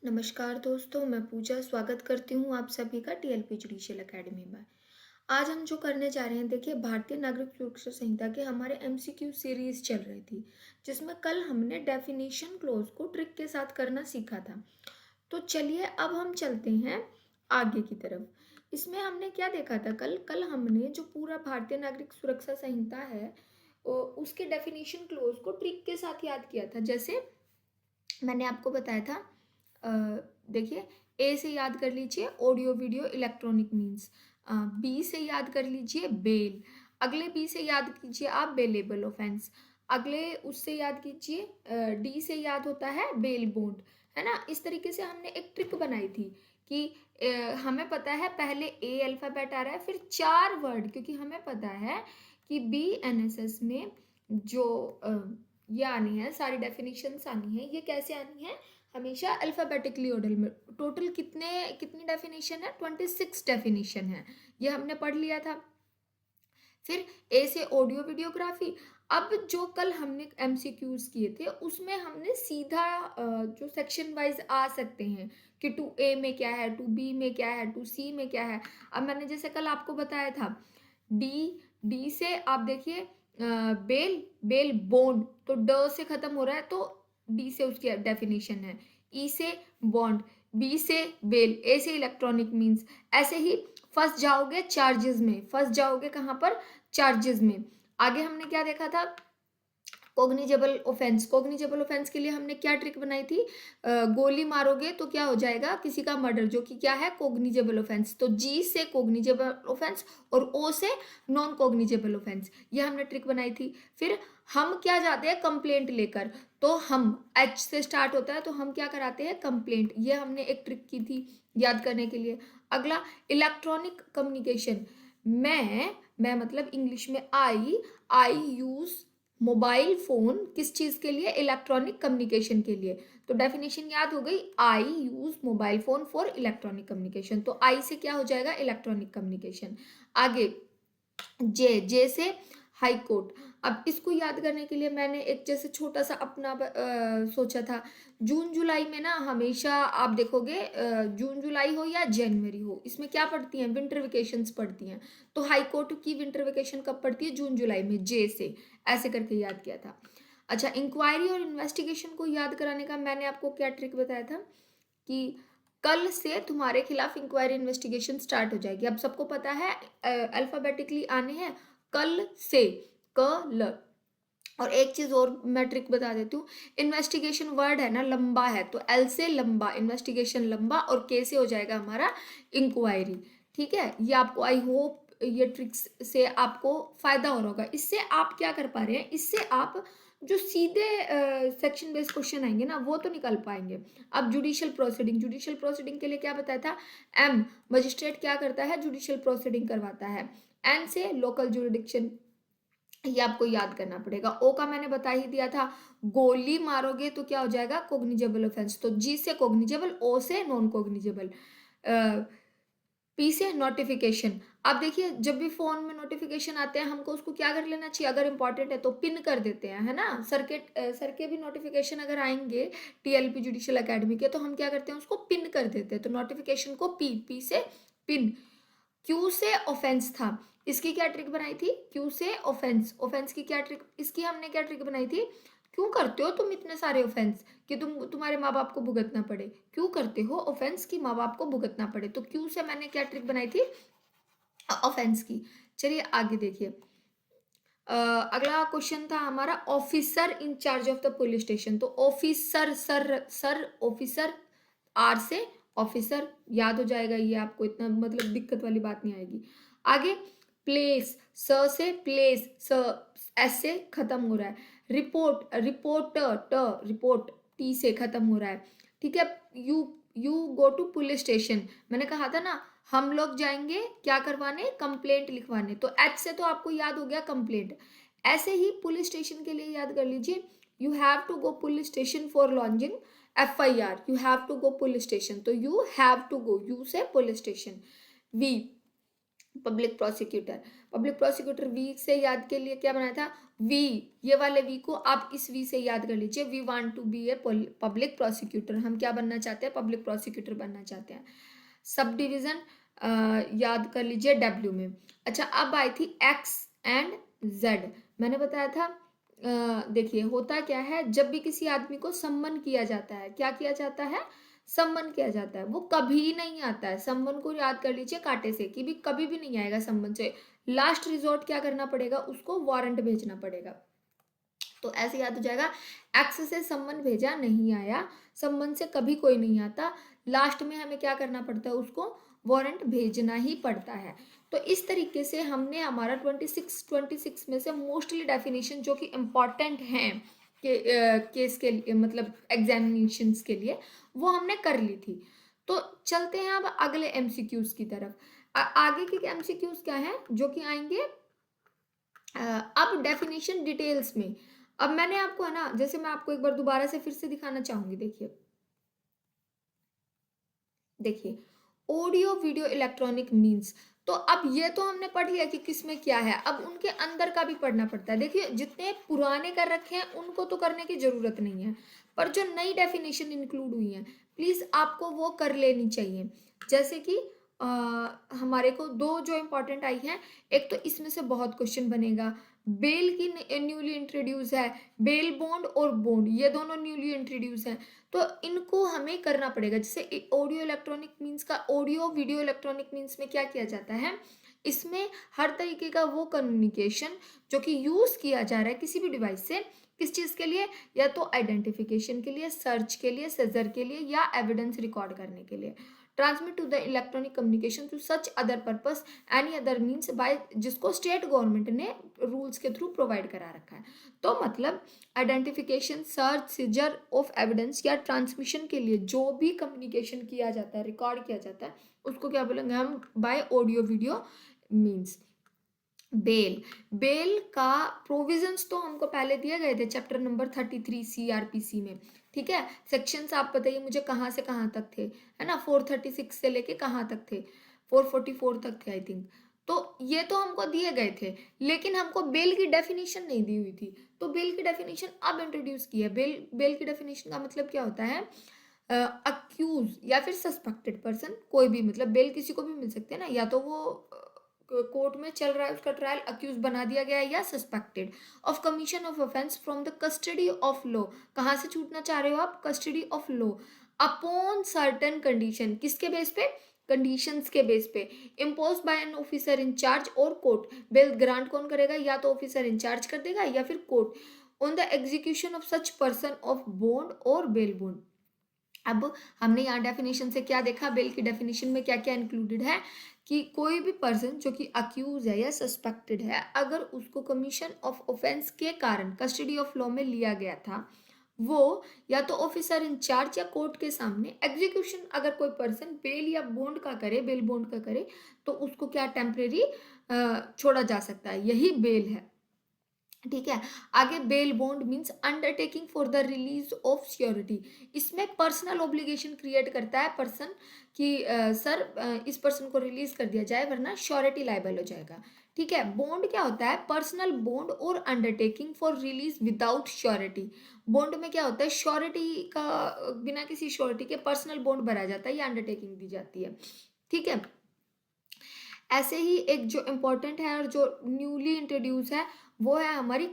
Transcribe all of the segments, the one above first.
नमस्कार दोस्तों, मैं पूजा स्वागत करती हूँ आप सभी का टीएलपी जुडिशियल एकेडमी में। आज हम जो करने जा रहे हैं, देखिए भारतीय नागरिक सुरक्षा संहिता के हमारे एमसीक्यू सीरीज चल रही थी, जिसमें कल हमने डेफिनेशन क्लोज को ट्रिक के साथ करना सीखा था। तो चलिए अब हम चलते हैं आगे की तरफ। इसमें हमने क्या देखा था कल कल हमने जो पूरा भारतीय नागरिक सुरक्षा संहिता है उसके डेफिनेशन क्लोज को ट्रिक के साथ याद किया था। जैसे मैंने आपको बताया था, अ, देखिए, ए से याद कर लीजिए audio video electronic means. B से याद कर लीजिए बेल। अगले बी से याद कीजिए आप बेलेबल ऑफेंस। अगले उससे याद कीजिए डी से याद होता है बेल बॉन्ड, है ना। इस तरीके से हमने एक ट्रिक बनाई थी कि हमें पता है पहले ए अल्फाबेट आ रहा है, फिर चार वर्ड, क्योंकि हमें पता है कि बी एनएसएस में जो ये आनी है, सारी डेफिनेशंस आनी है, ये कैसे आनी है, हमेशा अल्फाबेटिकली ऑर्डर में। टोटल कितनी डेफिनेशन है, 26 डेफिनेशन है, ये हमने पढ़ लिया था। फिर ए से ऑडियो वीडियोग्राफी। अब जो कल हमने एमसीक्यूज किए थे उसमें हमने सीधा जो सेक्शन वाइज आ सकते हैं कि टू ए में क्या है, टू बी में क्या है, टू सी में क्या है। अब मैंने जैसे कल आपको बताया था, डी डी से आप देखिए बेल बेल बोन, तो ड से खत्म हो रहा है, तो डी से उसकी डेफिनेशन है। ई से बॉन्ड, बी से बेल, ए से इलेक्ट्रॉनिक मीन्स। ऐसे ही फंस जाओगे चार्जेस में, फंस जाओगे कहाँ पर, चार्जेस में। आगे हमने क्या देखा था, कोग्निजेबल ऑफेंस। कोग्निजेबल ऑफेंस के लिए हमने क्या ट्रिक बनाई थी, गोली मारोगे तो क्या हो जाएगा, किसी का मर्डर, जो कि क्या है, कोग्निजेबल ऑफेंस। तो जी से कोग्निजेबल ऑफेंस और ओ से नॉन कोग्निजेबल ऑफेंस, ये हमने ट्रिक बनाई थी। फिर हम क्या जाते हैं कंप्लेंट लेकर, तो हम एच से स्टार्ट होता है, तो हम क्या कराते हैं कंप्लेंट, ये हमने एक ट्रिक की थी याद करने के लिए। अगला इलेक्ट्रॉनिक कम्युनिकेशन। मैं मतलब इंग्लिश में आई यूज मोबाइल फोन किस चीज के लिए, इलेक्ट्रॉनिक कम्युनिकेशन के लिए। तो डेफिनेशन याद हो गई, I use mobile phone for electronic communication, तो आई से क्या हो जाएगा, इलेक्ट्रॉनिक कम्युनिकेशन। आगे जे से हाई कोर्ट। अब इसको याद करने के लिए मैंने एक जैसे छोटा सा अपना सोचा था। जून जुलाई में ना हमेशा आप देखोगे, जून जुलाई हो या जनवरी हो, इसमें क्या पड़ती हैं, विंटर वेकेशंस पड़ती हैं। तो हाई कोर्ट की विंटर वेकेशन कब पड़ती है, जून जुलाई में, जे से ऐसे करके याद किया था। अच्छा, इंक्वायरी और इन्वेस्टिगेशन को याद कराने का मैंने आपको क्या ट्रिक बताया था कि कल से तुम्हारे खिलाफ इंक्वायरी इन्वेस्टिगेशन स्टार्ट हो जाएगी। अब सबको पता है अल्फाबेटिकली आने हैं, कल से, क ल। और एक चीज और मैं ट्रिक बता देती हूँ, इन्वेस्टिगेशन वर्ड है ना लंबा है, तो एल से लंबा, इन्वेस्टिगेशन लंबा, और के से हो जाएगा हमारा इंक्वायरी। ठीक है, ये आपको आई होप ये ट्रिक्स से आपको फायदा हो रहा होगा। इससे आप क्या कर पा रहे हैं, इससे आप जो सीधे सेक्शन बेस्ड क्वेश्चन आएंगे ना, वो तो निकाल पाएंगे। अब जुडिशियल प्रोसीडिंग, जुडिशियल प्रोसीडिंग के लिए क्या बताया था, एम मजिस्ट्रेट क्या करता है, जुडिशियल प्रोसीडिंग करवाता है। एन से लोकल जुरिडिक्शन, ये आपको याद करना पड़ेगा। ओ का मैंने बता ही दिया था, गोली मारोगे तो क्या हो जाएगा, कोग्निजेबल ऑफेंस। तो जी से कोग्निजेबल, ओ से नॉन कोग्निजेबल। पी से नोटिफिकेशन। अब देखिए, जब भी फोन में नोटिफिकेशन आते हैं, हमको उसको क्या कर लेना चाहिए, अगर इंपॉर्टेंट है तो पिन कर देते हैं, है ना। सर के भी नोटिफिकेशन अगर आएंगे टीएलपी जुडिशियल एकेडमी के, तो हम क्या करते हैं, उसको पिन कर देते हैं। तो नोटिफिकेशन को पी से पिन। क्यू से ऑफेंस था, इसकी क्या ट्रिक बनाई थी, क्यू से ऑफेंस, ऑफेंस की क्या ट्रिक, इसकी हमने क्या ट्रिक बनाई थी, क्यों करते हो तुम इतने सारे ऑफेंस कि तुम्हारे माँ बाप को भुगतना पड़े, क्यों करते हो ऑफेंस की माँ बाप को भुगतना पड़े। तो क्यू से मैंने क्या ट्रिक बनाई थी, ऑफेंस की। चलिए आगे देखिए, अगला क्वेश्चन था हमारा, officer in charge of the police station. तो ऑफिसर, सर ऑफिसर, आर से ऑफिसर, याद हो जाएगा, ये आपको इतना मतलब दिक्कत वाली बात नहीं आएगी। आगे प्लेस, स से प्लेस, स एस से खत्म हो रहा है। Report, reporter, T report, T से खत्म हो रहा है। ठीक है, you go to police station, मैंने कहा था ना हम लोग जाएंगे क्या करवाने, कंप्लेंट लिखवाने। तो एच से तो आपको याद हो गया कंप्लेंट। ऐसे ही पुलिस स्टेशन के लिए याद कर लीजिए, you have to go police station for launching FIR, you have to go police station, तो you have to go, you say police station. We public prosecutor, public prosecutor we say याद के लिए क्या बनाया था, वी, ये वाले we को आप इस वी से याद कर लीजिए, we want to be a public prosecutor, हम क्या बनना चाहते हैं, पब्लिक प्रोसिक्यूटर बनना चाहते हैं। सब डिवीजन याद कर लीजिए डब्ल्यू में। अच्छा, अब आई थी एक्स एंड जेड। मैंने बताया था देखिए होता क्या है, जब भी किसी आदमी को सम्मन किया जाता है, क्या किया जाता है, सम्मन किया जाता है, वो कभी नहीं आता है। सम्मन को याद कर लीजिए कांटे से, कि भी कभी भी नहीं आएगा सम्मन से, लास्ट रिजॉर्ट क्या करना पड़ेगा, उसको वारंट भेजना पड़ेगा। तो ऐसे याद हो जाएगा, एक्स से सम्मन भेजा नहीं आया, सम्मन से कभी कोई नहीं आता, लास्ट में हमें क्या करना पड़ता है, उसको वारंट भेजना ही पड़ता है। तो इस तरीके से हमने हमारा 26 में से मोस्टली डेफिनेशन जो कि इम्पॉर्टेंट हैं केस के लिए, मतलब एग्जामिनेशंस के लिए, वो हमने कर ली थी। तो चलते हैं अब अगले एमसीक्यूज की तरफ। आगे के एमसीक्यूज क्या हैं जो कि आएंगे अब डेफिनेशन डिटेल्स में। अब मैंने आपको है ना, जैसे मैं आपको एक बार दोबारा से फिर से दिखाना चाहूंगी, देखिए देखिए, ऑडियो वीडियो इलेक्ट्रॉनिक मीन्स। तो अब ये तो हमने पढ़ लिया कि किसमें क्या है, अब उनके अंदर का भी पढ़ना पड़ता है। देखिए जितने पुराने कर रखे हैं उनको तो करने की जरूरत नहीं है, पर जो नई डेफिनेशन इंक्लूड हुई है प्लीज आपको वो कर लेनी चाहिए। जैसे कि हमारे को दो जो इम्पोर्टेंट आई हैं, एक तो इसमें से बहुत क्वेश्चन बनेगा, बेल की न्यूली इंट्रोड्यूस है, बेल बॉन्ड और बॉन्ड ये दोनों न्यूली इंट्रोड्यूस हैं, तो इनको हमें करना पड़ेगा। जैसे ऑडियो इलेक्ट्रॉनिक मीन्स का, ऑडियो वीडियो इलेक्ट्रॉनिक मीन्स में क्या किया जाता है, इसमें हर तरीके का वो कम्युनिकेशन जो कि यूज किया जा रहा है किसी भी डिवाइस से, किस चीज के लिए, या तो आइडेंटिफिकेशन के लिए, सर्च के लिए, सेजर के लिए, या एविडेंस रिकॉर्ड करने के लिए। Transmit to the electronic communication to such other purpose any other means by, जिसको स्टेट गवर्नमेंट ने रूल्स के थ्रू प्रोवाइड करा रखा है। तो मतलब identification, search, seizure of evidence या ट्रांसमिशन के लिए जो भी कम्युनिकेशन किया जाता है, रिकॉर्ड किया जाता है, उसको क्या बोलेंगे हम, by audio video means. Bail, bail का प्रोविजंस तो हमको पहले दिए गए थे चैप्टर नंबर 33 सीआरपीसी में, ठीक है। सेक्शंस आप बताइए मुझे कहाँ से कहाँ तक थे, है ना, 436 से लेके कहाँ तक थे, 444 तक थे आई थिंक। तो ये तो हमको दिए गए थे, लेकिन हमको बेल की डेफिनेशन नहीं दी हुई थी, तो बेल की डेफिनेशन अब इंट्रोड्यूस की है। बेल की डेफिनेशन का मतलब क्या होता है, अक्यूज या फिर सस्पेक्टेड पर्सन, कोई भी, मतलब बेल किसी को भी मिल सकते हैं ना, या तो वो कोर्ट में चल रहा है उसका ट्रायल, अक्यूज बना दिया गया है, या suspected of commission of offence from the custody of law. कहाँ से छूटना चाह रहे हो आप, custody of law, upon certain condition, किसके बेस पे, कंडीशंस के बेस पे, impose by an officer in charge और कोर्ट। बेल ग्रांट कौन करेगा, या तो ऑफिसर इंचार्ज कर देगा या फिर court, on the execution of such person of bond और बेल बॉन्ड। अब हमने यहाँ डेफिनेशन से क्या देखा, बेल की डेफिनेशन में क्या क्या इंक्लूडेड है, कि कोई भी पर्सन जो कि अक्यूज है या सस्पेक्टेड है, अगर उसको कमीशन ऑफ ऑफेंस के कारण कस्टडी ऑफ लॉ में लिया गया था, वो या तो ऑफिसर इंचार्ज या कोर्ट के सामने एग्जीक्यूशन, अगर कोई पर्सन बेल या बॉन्ड का करे, बेल बॉन्ड का करे, तो उसको क्या टेम्परेरी छोड़ा जा सकता है, यही बेल है, ठीक है। आगे bail bond means undertaking for the release of security. इसमें पर्सनल ऑब्लिगेशन क्रिएट करता है पर्सन कि सर इस पर्सन को रिलीज कर दिया जाए वरना श्योरिटी लायबल हो जाएगा, ठीक है। बॉन्ड क्या होता है, पर्सनल बॉन्ड और undertaking for release without surety. Bond में क्या होता है, श्योरिटी का, बिना किसी श्योरिटी के पर्सनल बॉन्ड भरा जाता है या अंडरटेकिंग दी जाती है, ठीक है। ऐसे ही एक जो इम्पोर्टेंट है और जो न्यूली इंट्रोड्यूस है, वो है हमारी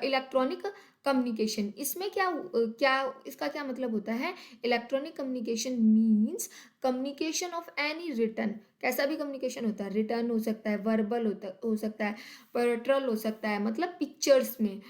इलेक्ट्रॉनिक कम्युनिकेशन। इसमें क्या क्या इसका क्या मतलब होता है, electronic communication means communication of any return, कैसा भी कम्युनिकेशन होता है, रिटर्न हो सकता है, वर्बल हो सकता है, पर्ट्रल हो सकता है, मतलब पिक्चर्स में,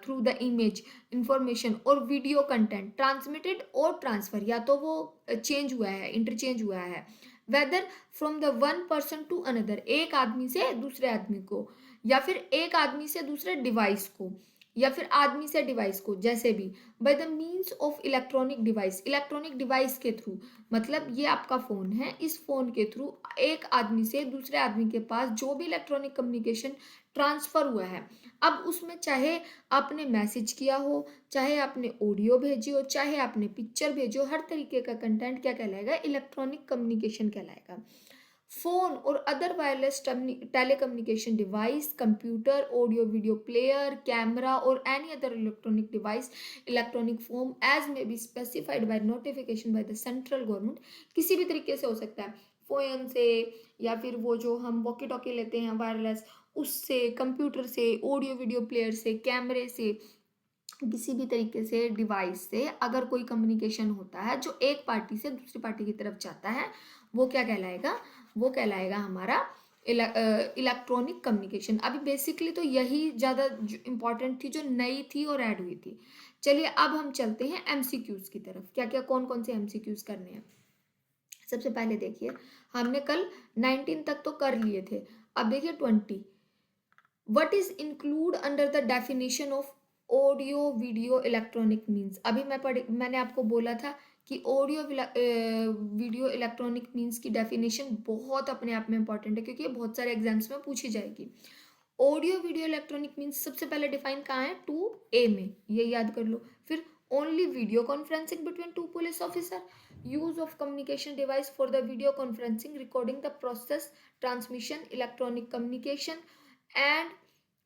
थ्रू द इमेज, इंफॉर्मेशन और वीडियो कंटेंट, ट्रांसमिटेड और ट्रांसफर, या तो वो चेंज हुआ है, इंटरचेंज हुआ है, whether from the one person to another, एक आदमी से दूसरे आदमी को, या फिर एक आदमी से दूसरे डिवाइस को, या फिर आदमी से डिवाइस को, जैसे भी, by the means of electronic device, electronic device के थ्रू, मतलब ये आपका फोन है, इस फोन के थ्रू एक आदमी से दूसरे आदमी के पास जो भी इलेक्ट्रॉनिक कम्युनिकेशन ट्रांसफर हुआ है, अब उसमें चाहे आपने मैसेज किया हो, चाहे आपने ऑडियो भेजी हो, चाहे आपने पिक्चर भेजी हो, हर तरीके का कंटेंट क्या कहलाएगा, इलेक्ट्रॉनिक कम्युनिकेशन कहलाएगा। फोन और other wireless telecommunication device, computer, audio video player, camera और any other electronic device, electronic form as may be specified by notification by the central government. किसी भी तरीके से हो सकता है, फोन से, या फिर वो जो हम वॉकी टॉकी लेते हैं वायरलेस, उससे, कंप्यूटर से, ऑडियो वीडियो प्लेयर से, कैमरे से, किसी भी तरीके से डिवाइस से अगर कोई कम्युनिकेशन होता है जो एक पार्टी से दूसरी पार्टी की तरफ जाता है, वो क्या कहलाएगा? वो कहलाएगा हमारा इलेक्ट्रॉनिक कम्युनिकेशन। अभी बेसिकली तो यही ज़्यादा इंपॉर्टेंट थी, जो नई थी और ऐड हुई थी। चलिए अब हम चलते हैं एमसीक्यूज की तरफ। क्या क्या कौन कौन से एमसीक्यूज करने हैं? सबसे पहले देखिए, हमने कल 19 तक तो कर लिए थे, अब देखिए 20। What is include under the definition of audio video electronic means? अभी मैंने आपको बोला था कि ऑडियो वीडियो इलेक्ट्रॉनिक मीन्स की डेफिनेशन बहुत अपने आप में इंपॉर्टेंट है, क्योंकि ये बहुत सारे एग्जाम्स में पूछी जाएगी। ऑडियो वीडियो इलेक्ट्रॉनिक मीन्स सबसे पहले डिफाइन कहाँ है? 2A में, ये याद कर लो। फिर only video conferencing between two police officer, use of communication device for the video conferencing, recording the process, transmission, electronic communication and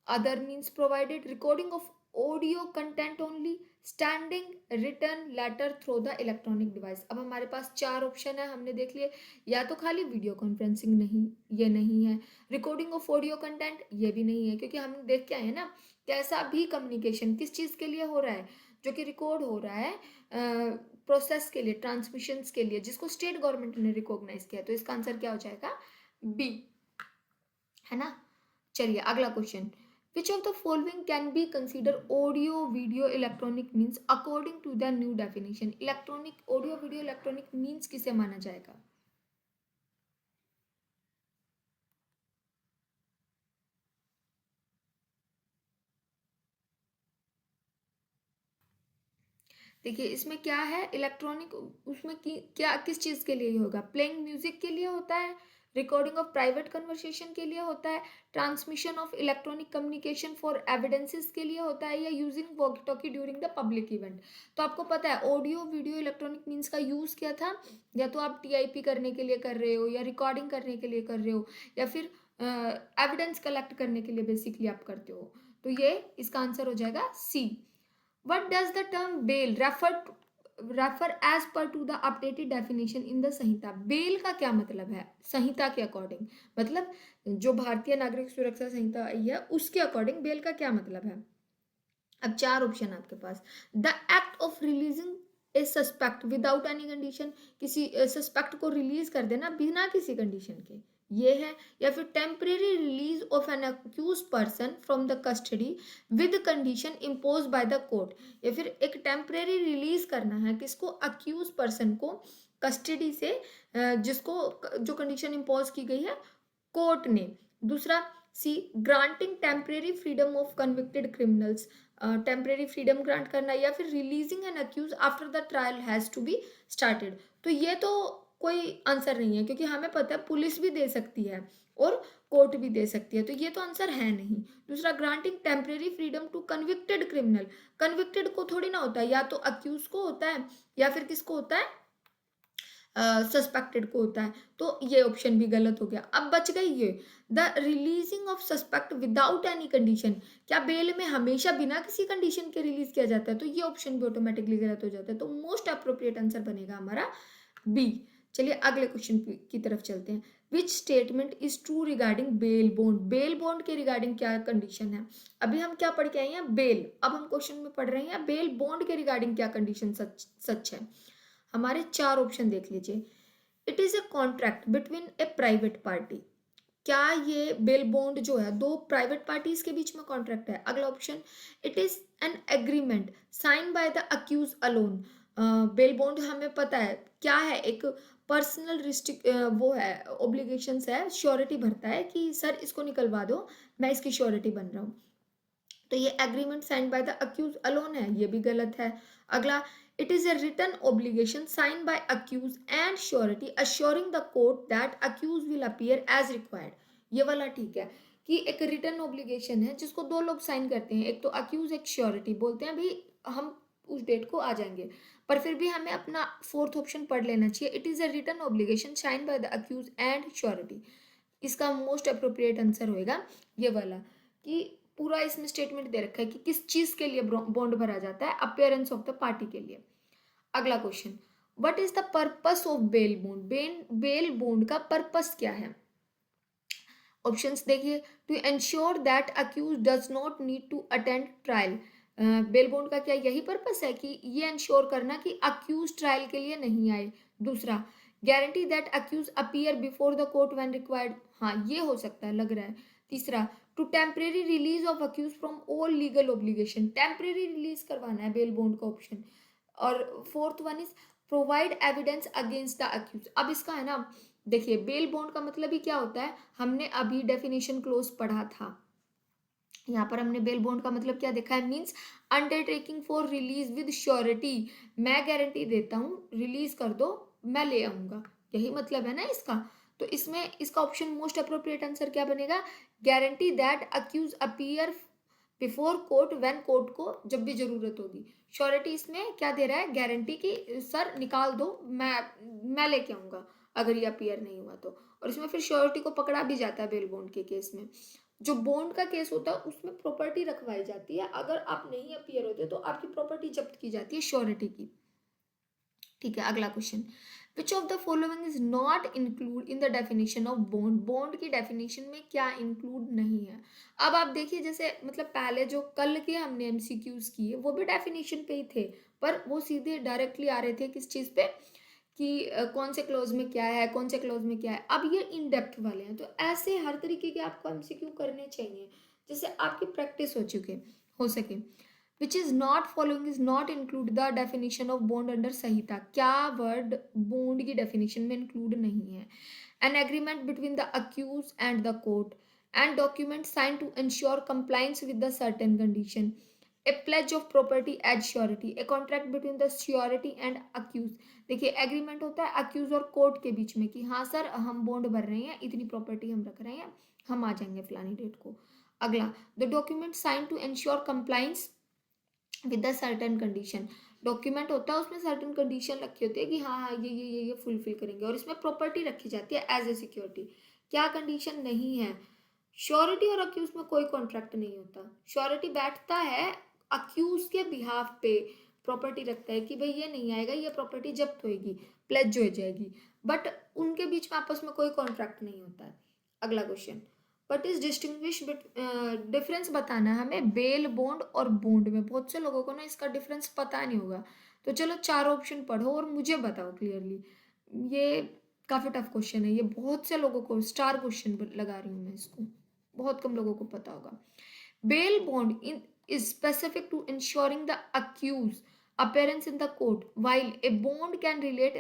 other means provided, recording of audio content only, standing written letter through the electronic device। अब हमारे पास चार option है, हमने देख लिए। या तो खाली वीडियो कॉन्फ्रेंसिंग, नहीं ये नहीं है। रिकॉर्डिंग ऑफ ऑडियो कंटेंट, ये भी नहीं है, क्योंकि हम देख के आए हैं ना, कैसा भी कम्युनिकेशन किस चीज़ के लिए हो रहा है, जो कि रिकॉर्ड हो रहा है प्रोसेस के लिए, ट्रांसमिशन के लिए, जिसको स्टेट गवर्नमेंट ने रिकॉग्नाइज किया। तो इसका आंसर क्या हो जाएगा? बी, है ना। चलिए अगला question, which of the following can be consider audio video electronic means according to the new definition? Electronic audio video electronic means किसे माना जाएगा? देखिए इसमें क्या है, इलेक्ट्रॉनिक, उसमें क्या किस चीज़ के लिए होगा? प्लेइंग म्यूजिक के लिए होता है, रिकॉर्डिंग ऑफ प्राइवेट कन्वर्सेशन के लिए होता है, transmission of electronic communication for evidences के लिए होता है, या using walkie talkie during the public event? तो आपको पता है ऑडियो वीडियो इलेक्ट्रॉनिक मीन्स का यूज़ क्या था? या तो आप टीआईपी करने के लिए कर रहे हो, या रिकॉर्डिंग करने के लिए कर रहे हो, या फिर एविडेंस कलेक्ट करने के लिए बेसिकली आप करते हो। तो ये इसका आंसर हो जाएगा सी। What does the term bail refer as per to the updated definition in the Sanhita? Bail का क्या मतलब है संहिता के अकॉर्डिंग? मतलब जो भारतीय नागरिक सुरक्षा संहिता आई है उसके अकॉर्डिंग बेल का क्या मतलब है? अब चार ऑप्शन आपके पास। The act of releasing a suspect without any condition, किसी सस्पेक्ट को रिलीज कर देना बिना किसी कंडीशन के, ये है। या फिर temporary release of an accused person from the custody with condition impose by the court, या फिर एक टेम्परेरी रिलीज करना है किसको? अक्यूज पर्सन को कस्टडी से, जिसको जो कंडीशन इम्पोज की गई है कोर्ट ने। दूसरा C, granting temporary freedom of convicted criminals, temporary freedom grant करना, या फिर releasing an accuse after the trial has to be started. तो ये तो कोई आंसर नहीं है, क्योंकि हमें पता है पुलिस भी दे सकती है और कोर्ट भी दे सकती है, तो ये तो आंसर है नहीं। दूसरा, granting temporary freedom to convicted criminal, convicted को थोड़ी ना होता है, या तो अक्यूज को होता है या फिर किसको होता है? सस्पेक्टेड को होता है। तो ये ऑप्शन भी गलत हो गया। अब बच गई ये, the releasing of suspect without any condition, क्या बेल में हमेशा बिना किसी कंडीशन के रिलीज किया जाता है? तो ये ऑप्शन भी ऑटोमेटिकली गलत हो जाता है। तो मोस्ट अप्रोप्रिएट आंसर बनेगा हमारा बी। चलिए अगले क्वेश्चन की तरफ चलते हैं। Which statement is true regarding bell bond? Bail bond के रिगार्डिंग क्या कंडीशन है? अभी हम क्या पढ़ के आए हैं? बेल। अब हम क्वेश्चन में पढ़ रहे हैं बेल बॉन्ड के रिगार्डिंग क्या कंडीशन सच है। हमारे चार ऑप्शन देख लीजिए। It is a contract between A private party, क्या ये बेल बॉन्ड जो है दो प्राइवेट पार्टीज के बीच में कॉन्ट्रैक्ट है? अगला option, it is an agreement sign by the accused alone. Bail bond हमें पता है क्या है, एक पर्सनल रिस्ट्रिक्ट वो है, ऑब्लिगेशंस है, श्योरिटी भरता है कि सर इसको निकलवा दो, मैं इसकी श्योरिटी बन रहा हूँ। तो ये agreement sign by the accused alone है, ये भी गलत है। अगला, it is a written obligation sign by accused and surety assuring the court that accused will appear as required, ये वाला ठीक है कि एक रिटन ऑब्लिगेशन है जिसको दो लोग साइन करते हैं, एक तो अक्यूज एक श्योरिटी, बोलते हैं भाई हम उस डेट को आ जाएंगे। पर फिर भी हमें अपना फोर्थ ऑप्शन पढ़ लेना चाहिए। It is a written obligation sign by the accused and surety. इसका मोस्ट अप्रोप्रिएट आंसर होएगा ये वाला, कि पूरा इसमें स्टेटमेंट दे रखा है कि किस चीज के लिए बॉन्ड भरा जाता है, अपियरेंस ऑफ द पार्टी के लिए। अगला question, what is the purpose of bail bond? Bail bond का पर्पस क्या है? ऑप्शंस देखिए, to ensure that accused does not need to attend trial. Bail bond का क्या यही पर्पस है कि ये एंश्योर करना कि अक्यूज ट्रायल के लिए नहीं आए। दूसरा, guarantee that accused appear before the court when required. हाँ, ये हो सकता है, लग रहा है। तीसरा, to temporary release of accused from all legal obligation. Temporary release करवाना है बेल बॉन्ड का ऑप्शन। और fourth one is provide evidence against the accused. अब इसका है ना, देखिए बेल बॉन्ड का मतलब ही क्या होता है, हमने अभी डेफिनेशन क्लोज पढ़ा था। यहाँ पर हमने बेल बॉन्ड का मतलब क्या देखा है, means undertaking for release with surety. मैं गारंटी देता हूँ, रिलीज कर दो, मैं ले आऊंगा, यही मतलब है ना इसका। तो इसमें इसका ऑप्शन मोस्ट अप्रोप्रिएट आंसर क्या बनेगा, guarantee that accused appear before court when court को जब भी जरूरत होगी। श्योरिटी इसमें क्या दे रहा है, गारंटी की सर निकाल दो, मैं लेके आऊंगा अगर ये अपीयर नहीं हुआ तो। और इसमें फिर श्योरिटी को पकड़ा भी जाता है बेल बॉन्ड के केस में। जो बॉन्ड का केस होता है उसमें प्रॉपर्टी रखवाई जाती है, अगर आप नहीं अपीयर होते तो आपकी प्रॉपर्टी जब्त की जाती है श्योरिटी की। ठीक है, अगला question, which of the following is not include in the definition of bond? Bond की डेफिनेशन में क्या इंक्लूड नहीं है? अब आप देखिए, जैसे मतलब पहले जो कल के हमने एमसीक्यूज किए वो भी डेफिनेशन पे ही थे, पर वो सीधे डायरेक्टली आ रहे थे किस चीज पे, कि कौन से क्लोज में क्या है, कौन से क्लोज में क्या है। अब ये इन डेप्थ वाले हैं, तो ऐसे हर तरीके के आपको एमसीक्यू करने चाहिए जिससे आपकी प्रैक्टिस हो सके। Which is not following is not include the definition of bond under Sanhita. क्या वर्ड बॉन्ड की डेफिनेशन में इंक्लूड नहीं है? An agreement between the accused and the court and document sign to ensure compliance with the certain condition, a pledge of property as surety, a contract between the surety and accused। देखिए agreement होता है accused और court के बीच में कि हाँ sir हम bond भर रहे हैं, इतनी प्रॉपर्टी हम रख रहे हैं, हम आ जाएंगे फलानी डेट को। अगला, the document sign to ensure compliance with the certain condition. Document होता है उसमें सर्टेन कंडीशन रखी होती है कि हाँ हाँ ये फुलफिल करेंगे, और इसमें प्रॉपर्टी रखी जाती है एज ए सिक्योरिटी। क्या कंडीशन नहीं है, श्योरिटी और अक्यूज में कोई कॉन्ट्रैक्ट नहीं होता। श्योरिटी बैठता है अक्यूज के बिहाफ पे, प्रॉपर्टी रखता है कि भाई ये नहीं आएगा, ये प्रॉपर्टी जब्त होएगी, प्लेज हो जाएगी, बट उनके बीच में आपस में कोई कॉन्ट्रैक्ट नहीं होता है। अगला question, what is distinguish difference बताना है हमें बेल बॉन्ड और बॉन्ड में। बहुत से लोगों को ना इसका डिफरेंस पता नहीं होगा, तो चलो चार ऑप्शन पढ़ो और मुझे बताओ क्लियरली। ये काफी टफ क्वेश्चन है, ये बहुत से लोगों को स्टार क्वेश्चन लगा रही हूँ मैं इसको, बहुत कम लोगों को पता होगा। Bail bond in is specific to ensuring the accused appearance in the court, while a bond can relate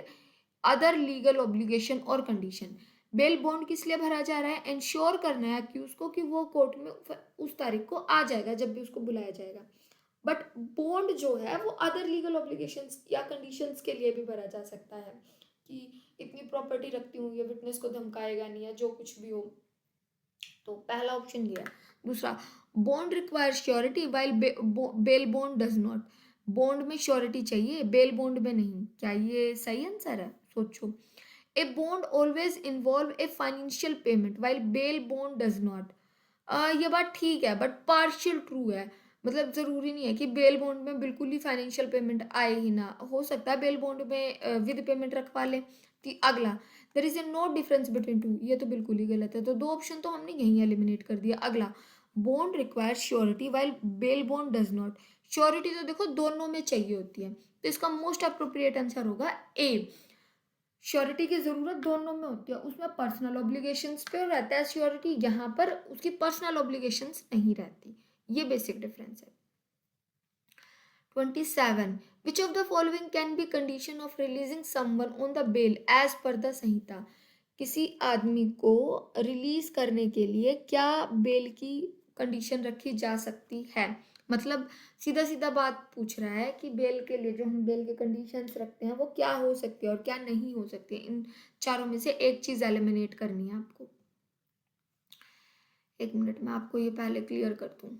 other legal obligation or condition। Bail bond किस लिए भरा जा रहा है, इंश्योर करना है अक्यूज को कि वो कोर्ट में उस तारीख को आ जाएगा जब भी उसको बुलाया जाएगा। बट बॉन्ड जो है वो अदर लीगल ऑब्लिगेशंस या कंडीशंस के लिए भी भरा जा सकता है, कि इतनी प्रॉपर्टी रखती हूँ, ये विटनेस को धमकाएगा नहीं, या जो कुछ भी हो। तो पहला ऑप्शन ये है। दूसरा, bond require surety while bail bond does not. Bond में श्योरिटी चाहिए, बेल बॉन्ड में नहीं। क्या ये सही आंसर है, सोचो। A bond always involve a financial payment while bail bond does not. ये बात ठीक है, बट पार्शियल ट्रू है। मतलब जरूरी नहीं है कि बेल बॉन्ड में बिल्कुल ही फाइनेंशियल पेमेंट आए ही ना, हो सकता है बेल बॉन्ड में विद पेमेंट रखवा ले। अगला, there is a no difference between two, ये तो बिल्कुल ही गलत है, तो दो ऑप्शन तो हमने यहीं एलिमिनेट कर दिया। अगला, bond require surety while bail bond does not. Surety तो देखो दोनों में चाहिए होती है, तो इसका मोस्ट अप्रोप्रिएट आंसर होगा ए। श्योरिटी की जरूरत दोनों में होती है, उसमें पर्सनल ऑब्लिगेशंस पे रहता है श्योरिटी, यहाँ पर उसकी पर्सनल ऑब्लिगेशंस नहीं रहती। ये बेसिक डिफरेंस है। 27, which of the following can be condition of releasing someone on the bail as per the संहिता। किसी आदमी को रिलीज करने के लिए क्या बेल की कंडीशन रखी जा सकती है? मतलब सीधा सीधा बात पूछ रहा है कि बेल के लिए जो हम बेल के कंडीशंस रखते हैं वो क्या हो सकती है और क्या नहीं हो सकती है। इन चारों में से एक चीज एलिमिनेट करनी है आपको। एक मिनट में आपको ये पहले क्लियर कर दूं।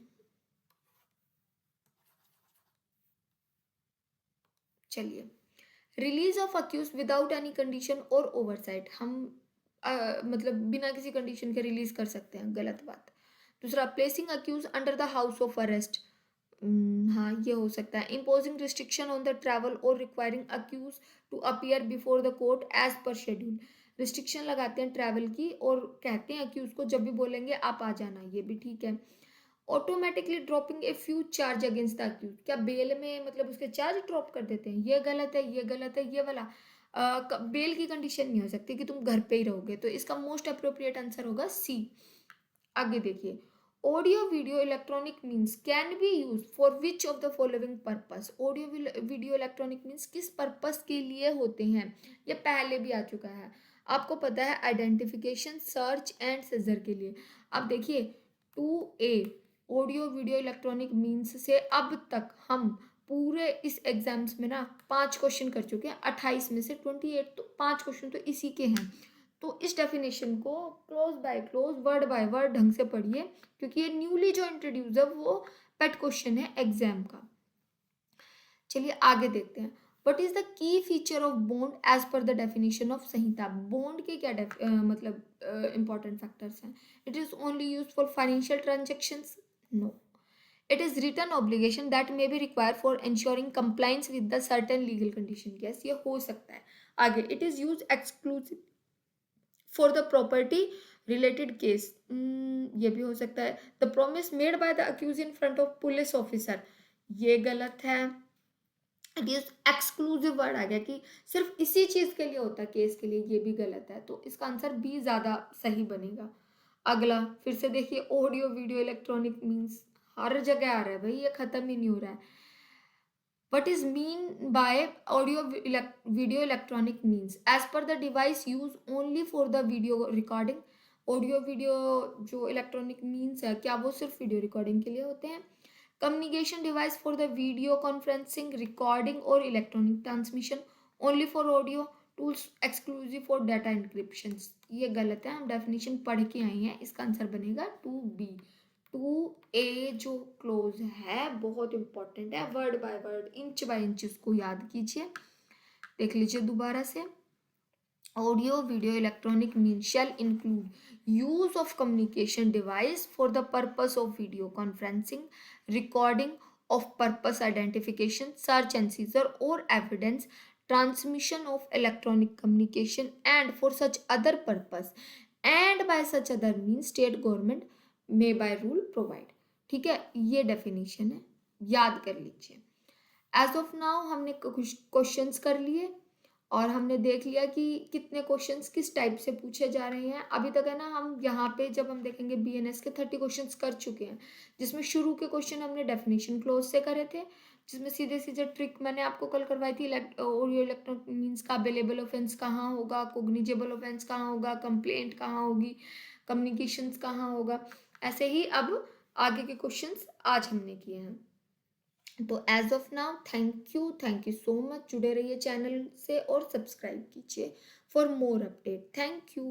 चलिए, release of accused without any condition और ओवरसाइट, हम मतलब बिना किसी कंडीशन के रिलीज कर सकते हैं, गलत बात। दूसरा, placing accuse under the house of arrest, हाँ ये हो सकता है। Imposing restriction on the travel और requiring accuse to appear before the court as per schedule, restriction लगाते हैं ट्रैवल की और कहते हैं अक्यूज को जब भी बोलेंगे आप आ जाना, ये भी ठीक है। Automatically dropping a few charge against the accused, क्या बेल में मतलब उसके चार्ज ड्रॉप कर देते हैं, ये गलत है, ये गलत है, ये वाला। बेल की कंडीशन नहीं हो सकती कि तुम घर पे ही रहोगे, तो इसका मोस्ट अप्रोप्रिएट आंसर होगा सी। आगे देखिए, audio video electronic means can be use for which of the following purpose, audio video electronic means किस पर्पस के लिए होते हैं, ये पहले भी आ चुका है, आपको पता है, आइडेंटिफिकेशन, सर्च एंड सीजर के लिए। अब देखिए 2A audio video electronic means से अब तक हम पूरे इस एग्जाम्स में ना 5 क्वेश्चन कर चुके हैं, 28 में से 28, तो 5 क्वेश्चन तो इसी के हैं। तो इस डेफिनेशन को close by close, word by word ढंग से पढ़िए, क्योंकि ये न्यूली जो इंट्रोड्यूस है वो पेट क्वेश्चन है एग्जाम का। चलिए आगे देखते हैं, what is the key feature of bond as per the definition of Sanhita, bond के क्या मतलब इंपॉर्टेंट फैक्टर्स हैं। It is only use for financial transactions, no. It is written obligation that may be required for ensuring compliance with the certain legal condition, yes ये हो सकता है। आगे, it is used exclusive for the property related case, ये भी हो सकता है। The promise made by the accused in front of police officer, ये गलत है। इट इज एक्सक्लूसिव वर्ड आ गया कि सिर्फ इसी चीज के लिए होता है, केस के लिए, ये भी गलत है, तो इसका आंसर बी ज्यादा सही बनेगा। अगला फिर से देखिए, ऑडियो वीडियो इलेक्ट्रॉनिक मीन्स हर जगह आ रहा है भाई, ये खत्म ही नहीं हो रहा है। What is mean by audio video electronic means? As per the device used only for the video recording. Audio video जो इलेक्ट्रॉनिक मीन्स है, क्या वो सिर्फ वीडियो रिकॉर्डिंग के लिए होते हैं? Communication device for the video conferencing, recording और electronic transmission, only for audio, tools exclusive for data encryption, ये गलत है, हम डेफिनेशन पढ़ के आए हैं, इसका आंसर बनेगा 2B। 2A जो क्लोज है बहुत इंपॉर्टेंट है, word by word, inch by inch उसको याद कीजिए। देख लीजिए दोबारा से, audio video electronic means shall include use of communication device for the purpose of video conferencing, recording of purpose identification, search and seizure और evidence, transmission of electronic communication and for such other purpose and by such other means state government may by rule provide, ठीक है, ये definition है, याद कर लीजिए। As of now हमने कुछ क्वेश्चंस कर लिए और हमने देख लिया कि कितने क्वेश्चंस किस टाइप से पूछे जा रहे हैं। अभी तक है ना, हम यहाँ पे जब हम देखेंगे बीएनएस के 30 क्वेश्चंस कर चुके हैं, जिसमें शुरू के क्वेश्चन हमने डेफिनेशन क्लोज से करे थे, जिसमें सीधे सीधे ट्रिक मैंने आपको कल करवाई थी, ऑडियो इलेक्ट्रॉनिक मीन्स का अवेलेबल ऑफेंस कहाँ होगा, कोग्निजेबल ऑफेंस कहाँ होगा, कंप्लेंट कहाँ होगी, कम्युनिकेशंस कहाँ होगा। ऐसे ही अब आगे के क्वेश्चंस आज हमने किए हैं। तो as of now thank you so much, जुड़े रहिए चैनल से और सब्सक्राइब कीजिए for more update. Thank you.